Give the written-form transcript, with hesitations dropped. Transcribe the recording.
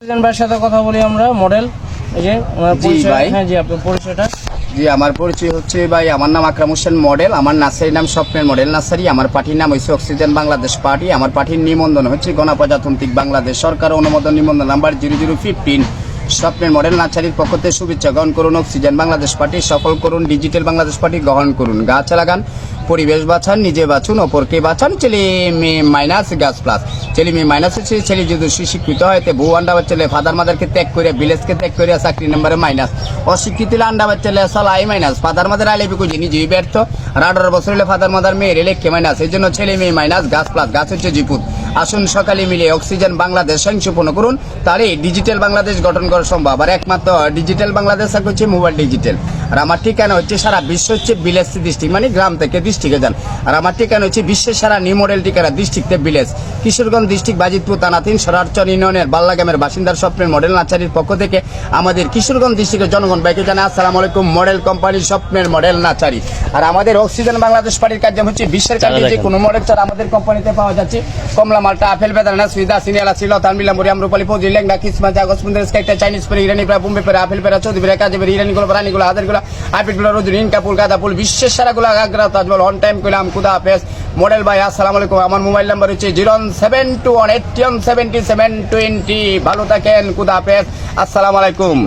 ভাইয়ের সাথে কথা বলি আমরা মডেল এই যে ওনার জি পরিচয়। ভাই। হ্যাঁ জি, আপনার পরিচয়টা। জি, আমার পরিচয় হচ্ছে ভাই, আমার নাম আকরাম হোসেন মডেল, আমার নার্সারির নাম স্বপ্নের মডেল নার্সারি, আমার পার্টির নাম হচ্ছে অক্সিজেন বাংলাদেশ পার্টি, আমার পার্টির নিবন্ধন হচ্ছে গণপ্রজাতান্ত্রিক বাংলাদেশ সরকার অনুমোদন নিবন্ধন নাম্বার 0015। স্বপ্নের মডেল নার্সারির পক্ষ থেকে শুভেচ্ছা গ্রহণ করুন। অক্সিজেন বাংলাদেশ পার্টি সফল করুন, ডিজিটাল বাংলাদেশ পার্টি গ্রহণ করুন। গাছ লাগান, পরিবেশ বাঁচান, নিজে বাঁচুন, অপরকে বাঁচান। ছেলে মেয়ে মাইনাস গাছ প্লাস। ছেলে মেয়ে মাইনাস হচ্ছে ছেলে যদি সুশিক্ষিত হয় তে বউ আন্ডা বাচ্চালে ফাদার মাদারকে ত্যাগ করে ভিলেজকে ত্যাগ করে চাকরি নাম্বারে মাইনাস। অশিক্ষিত হলে আন্ডা বাচ্চালে সালাই মাইনাস। ফাদার মাদার আইলে বিকুজি নিজেই ব্যর্থ। আর 18 বছর হলে ফাদার মাদার মেয়ের লেখকে মাইনাস। এই জন্য ছেলে মেয়ে মাইনাস গাছ প্লাস। গাছ হচ্ছে জিপুত। আসুন সকালে মিলে অক্সিজেন বাংলাদেশ সংক্ষেপণ করুন, তাহলে ডিজিটাল বাংলাদেশ গঠন করা সম্ভব। আর একমাত্র ডিজিটাল বাংলাদেশ হচ্ছে মোবাইল ডিজিটাল। আর আমার ঠিকানা হচ্ছে সারা বিশ্ব হচ্ছে ভিলেজ ডিস্ট্রিক্ট, মানে গ্রাম থেকে ডিস্ট্রিক্টে যান। আর আমার ঠিকানা হচ্ছে বিশ্বের সারা নিউ মডেল ঠিকানা ডিস্ট্রিক্টে ভিলেজ, কিশোরগঞ্জ ডিস্ট্রিক্ট, বাজিতপুর থানা 3 সরারচর ইউনিয়নের বাল্লা গ্রামের বাসিন্দার স্বপ্নের মডেল নার্সারির পক্ষ থেকে আমাদের কিশোরগঞ্জ ডিস্ট্রিক্টের জনগণ ভাইকে জানাই আসসালামু আলাইকুম। মডেল কোম্পানি স্বপ্নের মডেল নার্সারি। আর আমাদের অক্সিজেন বাংলাদেশ পার্টির কার্য হচ্ছে বিশ্বের কাছে যে কোনো মডেল চার আমাদের কোম্পানিতে পাওয়া যাচ্ছে। কমলা মালটা, আপেল, বেদানা, সুইদা, সিনিয়ালা, সিল, তানবিলা, মরিয়াম, রূপালী, ফৌজি, লেংডা, কিসমা, জাগস, মুন্দের, স্কাইটা, চাইনিজ পেরে, ইরানি পেরা, বোম্বে পেরা, আপেল পেরা, চৌধুরী পেরা, কাজে পেরা, ইরানিগুলো, রানিগুলো, হাজারগুলো, আপেলগুলো, রোজ, ইনকা ফুল, গাঁদা ফুল, বিশ্বের সারাগুলো, আগ্রা, তাজমহল, অন টাইম কইলাম, খুদা হাফেজ। মডেল ভাই আসসালামু আলাইকুম। আমার মোবাইল নাম্বার হচ্ছে 07218177720। ভালো থাকেন, খুদা হাফেজ, আসসালামু আলাইকুম।